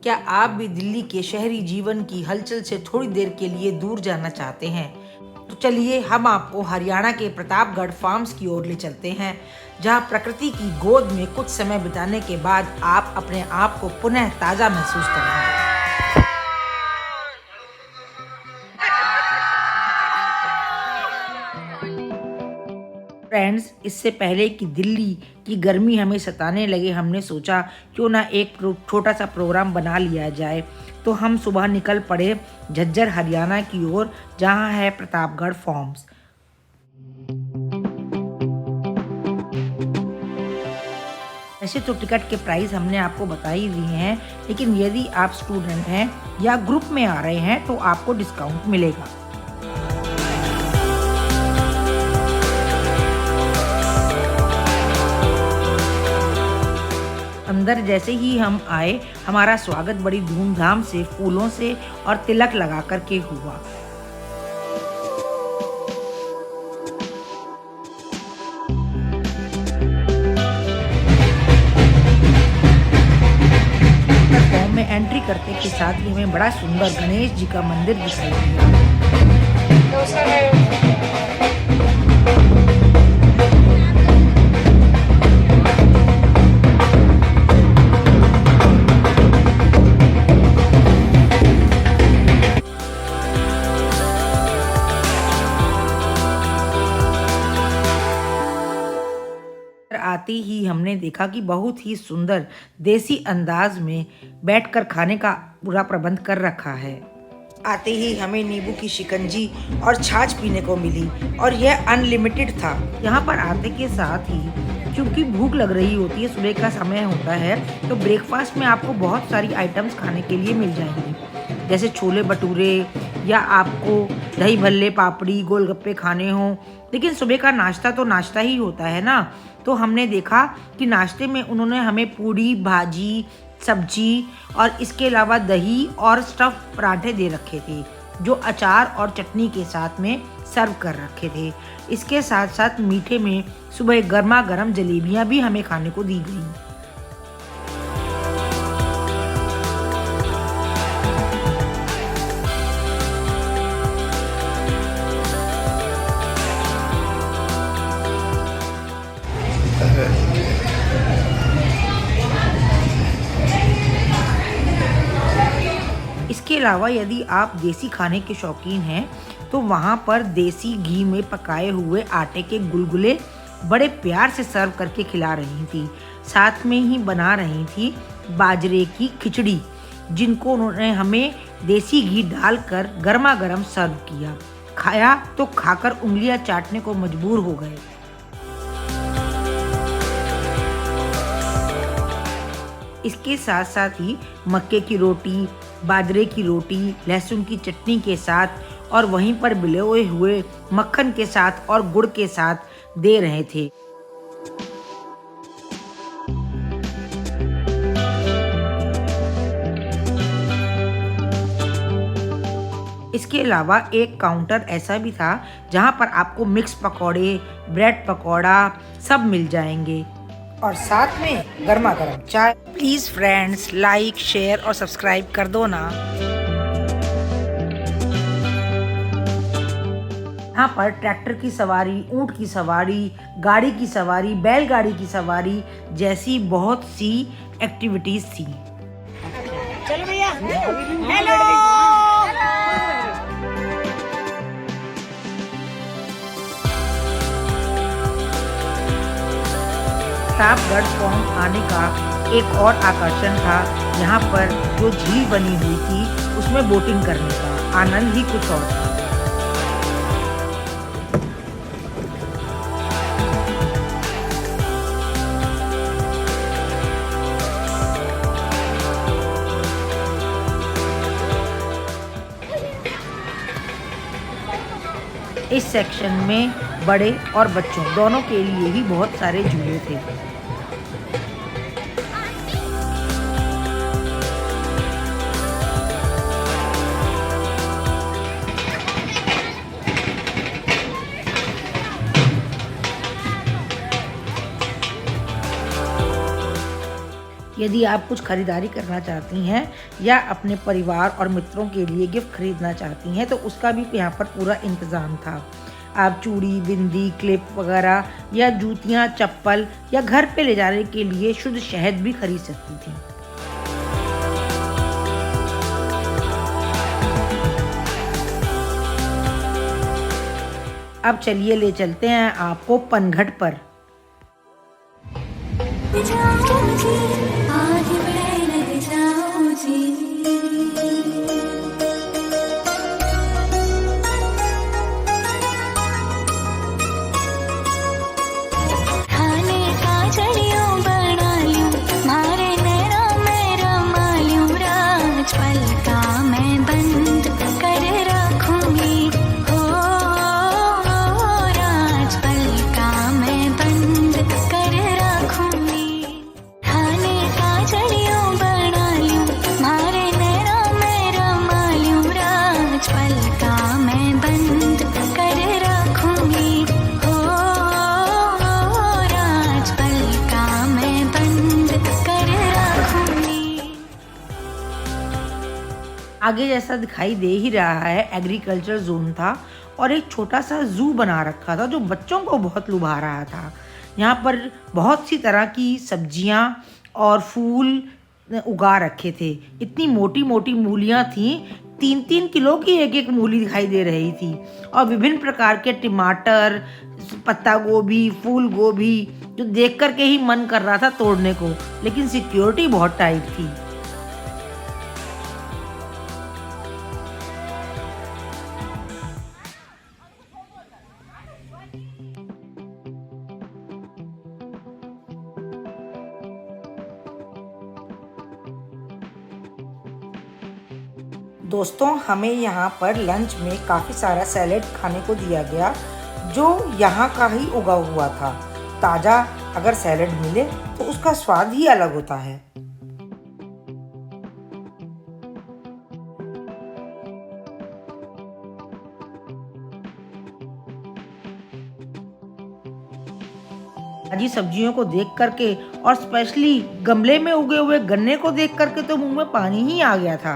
क्या आप भी दिल्ली के शहरी जीवन की हलचल से थोड़ी देर के लिए दूर जाना चाहते हैं? तो चलिए हम आपको हरियाणा के प्रतापगढ़ फार्म्स की ओर ले चलते हैं, जहां प्रकृति की गोद में कुछ समय बिताने के बाद आप अपने आप को पुनः ताज़ा महसूस करेंगे। फ्रेंड्स, इससे पहले कि दिल्ली की गर्मी हमें सताने लगे, हमने सोचा क्यों ना एक छोटा सा प्रोग्राम बना लिया जाए। तो हम सुबह निकल पड़े झज्जर हरियाणा की ओर, जहां है प्रतापगढ़ फार्म्स। वैसे तो टिकट के प्राइस हमने आपको बता ही दिए हैं, लेकिन यदि आप स्टूडेंट हैं या ग्रुप में आ रहे हैं तो आपको डिस्काउंट मिलेगा। अंदर जैसे ही हम आए, हमारा स्वागत बड़ी धूमधाम से फूलों से और तिलक लगा कर के हुआ। फॉर्म में एंट्री करते के साथ ही हमें बड़ा सुंदर गणेश जी का मंदिर दिखाई दिया। आते ही हमने देखा कि बहुत ही सुंदर देसी अंदाज में बैठकर खाने का पूरा प्रबंध कर रखा है। आते ही हमें नींबू की शिकंजी और छाछ पीने को मिली और यह अनलिमिटेड था। यहाँ पर आते के साथ ही क्योंकि भूख लग रही होती है, सुबह का समय होता है, तो ब्रेकफास्ट में आपको बहुत सारी आइटम्स खाने के लिए मिल जाएंगी, जैसे छोले भटूरे या आपको दही भल्ले, पापड़ी, गोलगप्पे खाने हों। लेकिन सुबह का नाश्ता तो नाश्ता ही होता है ना, तो हमने देखा कि नाश्ते में उन्होंने हमें पूड़ी, भाजी, सब्जी और इसके अलावा दही और स्टफ पराठे दे रखे थे, जो अचार और चटनी के साथ में सर्व कर रखे थे। इसके साथ साथ मीठे में सुबह गर्मा गर्म जलेबियां भी हमें खाने को दी गई। इसके अलावा यदि आप देसी खाने के शौकीन हैं तो वहाँ पर देसी घी में पकाए हुए आटे के गुलगुले बड़े प्यार से सर्व करके खिला रही थी। साथ में ही बना रही थी बाजरे की खिचड़ी, जिनको उन्होंने हमें देसी घी डालकर गर्मा गर्म सर्व किया। खाया तो खाकर उंगलियां चाटने को मजबूर हो गए। इसके साथ साथ ही मक्के की रोटी, बाजरे की रोटी, लहसुन की चटनी के साथ और वहीं पर बिलोए हुए मक्खन के साथ और गुड़ के साथ दे रहे थे। इसके अलावा एक काउंटर ऐसा भी था जहां पर आपको मिक्स पकौड़े, ब्रेड पकौड़ा सब मिल जाएंगे और साथ में गर्मा गर्म चाय। प्लीज फ्रेंड्स, लाइक, शेयर और सब्सक्राइब कर दो ना। यहाँ पर ट्रैक्टर की सवारी, ऊंट की सवारी, गाड़ी की सवारी, बैलगाड़ी की सवारी जैसी बहुत सी एक्टिविटीज थी। चलो भैया, हेलो। प्रतापगढ़ फार्म आने का एक और आकर्षण था, यहाँ पर जो झील बनी हुई थी उसमें बोटिंग करने का आनंद ही कुछ और था। इस सेक्शन में बड़े और बच्चों दोनों के लिए ही बहुत सारे झूले थे। यदि आप कुछ खरीदारी करना चाहती हैं या अपने परिवार और मित्रों के लिए गिफ्ट खरीदना चाहती हैं तो उसका भी यहाँ पर पूरा इंतज़ाम था। आप चूड़ी, बिंदी, क्लिप वगैरह या जूतियाँ, चप्पल या घर पे ले जाने के लिए शुद्ध शहद भी खरीद सकती थी। अब चलिए ले चलते हैं आपको पनघट पर। आगे जैसा दिखाई दे ही रहा है एग्रीकल्चर जोन था और एक छोटा सा जू बना रखा था जो बच्चों को बहुत लुभा रहा था। यहाँ पर बहुत सी तरह की सब्जियाँ और फूल उगा रखे थे। इतनी मोटी मोटी मूलियाँ थीं, 3-3 किलो की एक एक मूली दिखाई दे रही थी और विभिन्न प्रकार के टमाटर, पत्ता गोभी, फूल गोभी जो देख कर के ही मन कर रहा था तोड़ने को, लेकिन सिक्योरिटी बहुत टाइट थी। दोस्तों, हमें यहाँ पर लंच में काफ़ी सारा सैलेड खाने को दिया गया जो यहाँ का ही उगा हुआ था। ताज़ा अगर सैलेड मिले तो उसका स्वाद ही अलग होता है। ताजी सब्जियों को देख करके और स्पेशली गमले में उगे हुए गन्ने को देख करके तो मुंह में पानी ही आ गया था।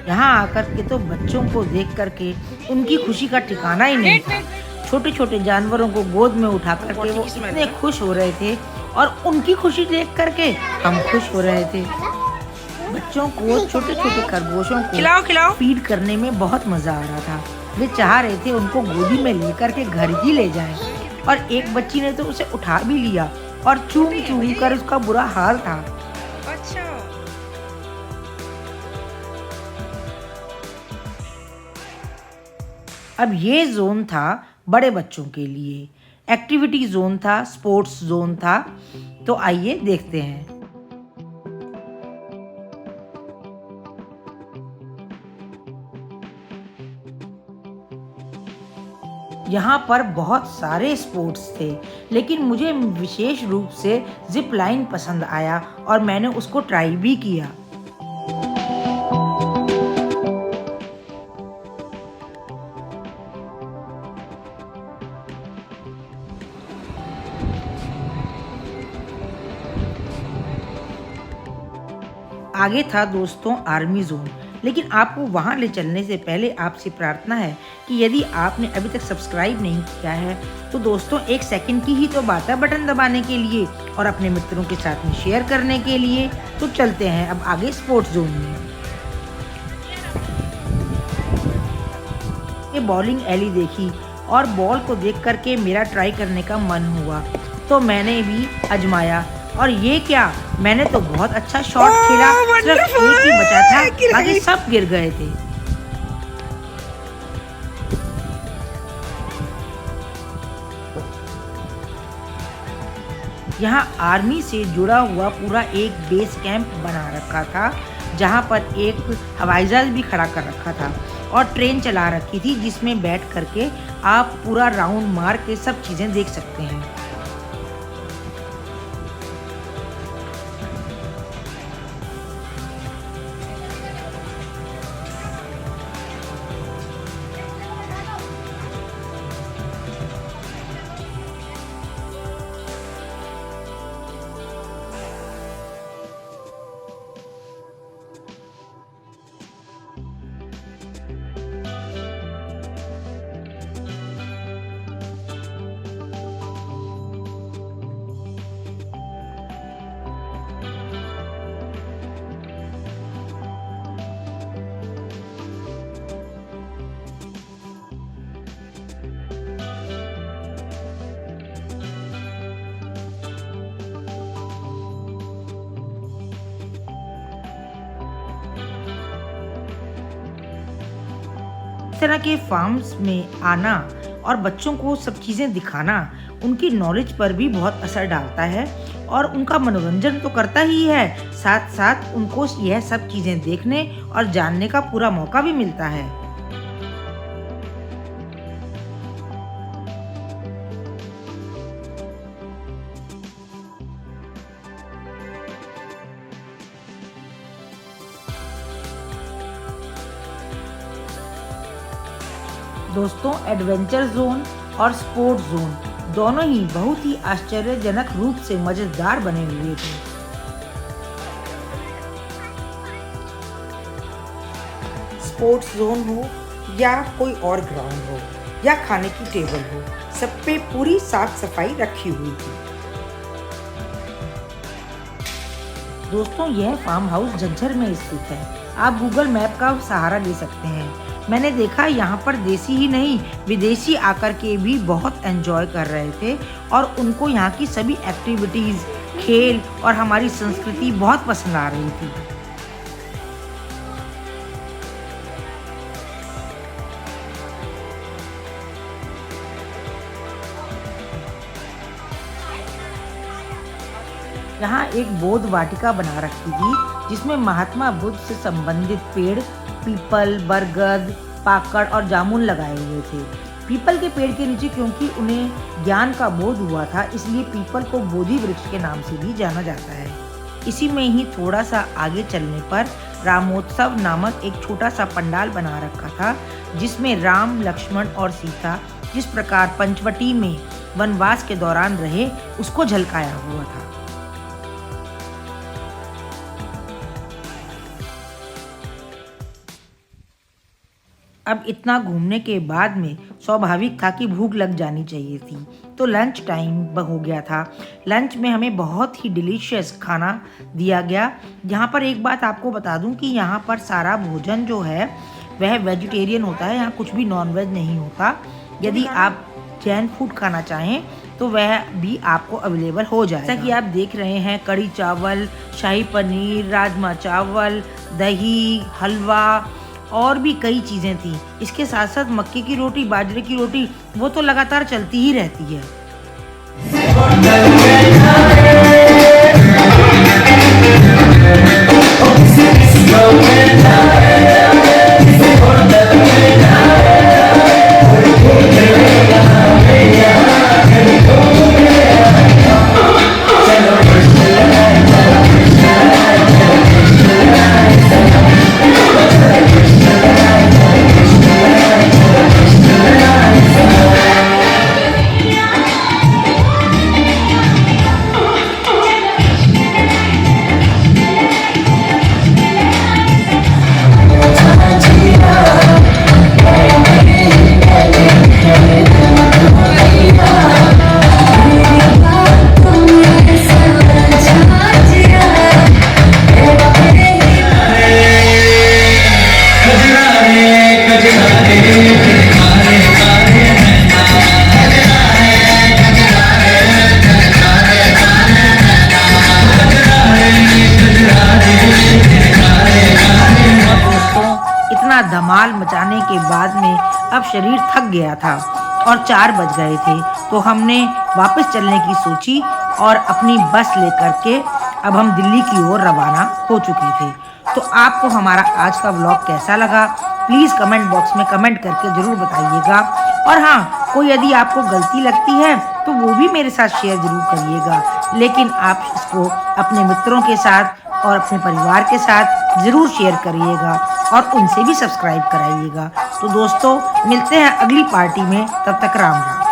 यहाँ आकर के तो बच्चों को देख करके उनकी खुशी का ठिकाना ही नहीं था। छोटे छोटे जानवरों को गोद में उठा करके वो इतने खुश हो रहे थे और उनकी खुशी देख करके हम खुश हो रहे थे। बच्चों को छोटे छोटे खरगोशों को खिलाओ फीड करने में बहुत मजा आ रहा था। वे चाह रहे थे उनको गोदी में लेकर के घर ही ले जाएं और एक बच्ची ने तो उसे उठा भी लिया और चूम चूम कर उसका बुरा हाल था। अच्छा, अब ये जोन था बड़े बच्चों के लिए, एक्टिविटी जोन था, स्पोर्ट्स जोन था। तो आइए देखते हैं। यहाँ पर बहुत सारे स्पोर्ट्स थे, लेकिन मुझे विशेष रूप से जिप लाइन पसंद आया और मैंने उसको ट्राई भी किया। आगे था दोस्तों आर्मी जोन, लेकिन आपको वहां ले चलने से पहले आपसे प्रार्थना है कि यदि आपने अभी तक सब्सक्राइब नहीं किया है तो दोस्तों 1 सेकंड की ही तो बात है बटन दबाने के लिए और अपने मित्रों के साथ में शेयर करने के लिए। तो चलते हैं अब आगे स्पोर्ट्स जोन में। ये बॉलिंग एली देखी और बॉल को देख करके मेरा ट्राई करने का मन हुआ, तो मैंने भी आजमाया। और ये क्या, मैंने तो बहुत अच्छा शॉट खेला, सिर्फ एक ही बचा था, बाकी सब गिर गए थे। यहाँ आर्मी से जुड़ा हुआ पूरा एक बेस कैंप बना रखा था, जहाँ पर एक हवाई जहाज भी खड़ा कर रखा था और ट्रेन चला रखी थी, जिसमें बैठ करके आप पूरा राउंड मार के सब चीज़ें देख सकते हैं। इस तरह के फार्म्स में आना और बच्चों को सब चीज़ें दिखाना उनकी नॉलेज पर भी बहुत असर डालता है और उनका मनोरंजन तो करता ही है, साथ साथ उनको यह सब चीज़ें देखने और जानने का पूरा मौका भी मिलता है। दोस्तों, एडवेंचर जोन और स्पोर्ट्स जोन दोनों ही बहुत ही आश्चर्यजनक रूप से मजेदार बने हुए थे। स्पोर्ट्स जोन हो या कोई और ग्राउंड हो या खाने की टेबल हो, सब पे पूरी साफ सफाई रखी हुई थी। दोस्तों, यह फार्म हाउस झज्जर में स्थित है। आप गूगल मैप का सहारा ले सकते हैं। मैंने देखा यहाँ पर देसी ही नहीं, विदेशी आकर के भी बहुत एंजॉय कर रहे थे और उनको यहाँ की सभी एक्टिविटीज़, खेल और हमारी संस्कृति बहुत पसंद आ रही थी। यहाँ एक बौद्ध वाटिका बना रखी थी, जिसमें महात्मा बुद्ध से संबंधित पेड़, पीपल, बरगद, पाकड़ और जामुन लगाए हुए थे। पीपल के पेड़ के नीचे क्योंकि उन्हें ज्ञान का बोध हुआ था, इसलिए पीपल को बोधि वृक्ष के नाम से भी जाना जाता है। इसी में ही थोड़ा सा आगे चलने पर रामोत्सव नामक एक छोटा सा पंडाल बना रखा था, जिसमें राम, लक्ष्मण और सीता जिस प्रकार पंचवटी में वनवास के दौरान रहे, उसको झलकाया हुआ था। अब इतना घूमने के बाद में स्वाभाविक था कि भूख लग जानी चाहिए थी, तो लंच टाइम हो गया था। लंच में हमें बहुत ही डिलीशियस खाना दिया गया। यहाँ पर एक बात आपको बता दूं कि यहाँ पर सारा भोजन जो है वह वेजिटेरियन होता है, यहाँ कुछ भी नॉनवेज नहीं होता। यदि आप जैन फूड खाना चाहें तो वह भी आपको अवेलेबल हो जाएगा। जैसा कि आप देख रहे हैं, कड़ी चावल, शाही पनीर, राजमा चावल, दही, हलवा और भी कई चीज़ें थी। इसके साथ साथ मक्के की रोटी, बाजरे की रोटी, वो तो लगातार चलती ही रहती है। धमाल मचाने के बाद में अब शरीर थक गया था और 4 बज गए थे, तो हमने वापस चलने की सोची और अपनी बस लेकर के अब हम दिल्ली की ओर रवाना हो चुके थे। तो आपको हमारा आज का व्लॉग कैसा लगा, प्लीज़ कमेंट बॉक्स में कमेंट करके ज़रूर बताइएगा। और हाँ, कोई यदि आपको गलती लगती है तो वो भी मेरे साथ शेयर ज़रूर करिएगा, लेकिन आप इसको अपने मित्रों के साथ और अपने परिवार के साथ ज़रूर शेयर करिएगा और उनसे भी सब्सक्राइब कराइएगा। तो दोस्तों, मिलते हैं अगली पार्टी में, तब तक राम राम।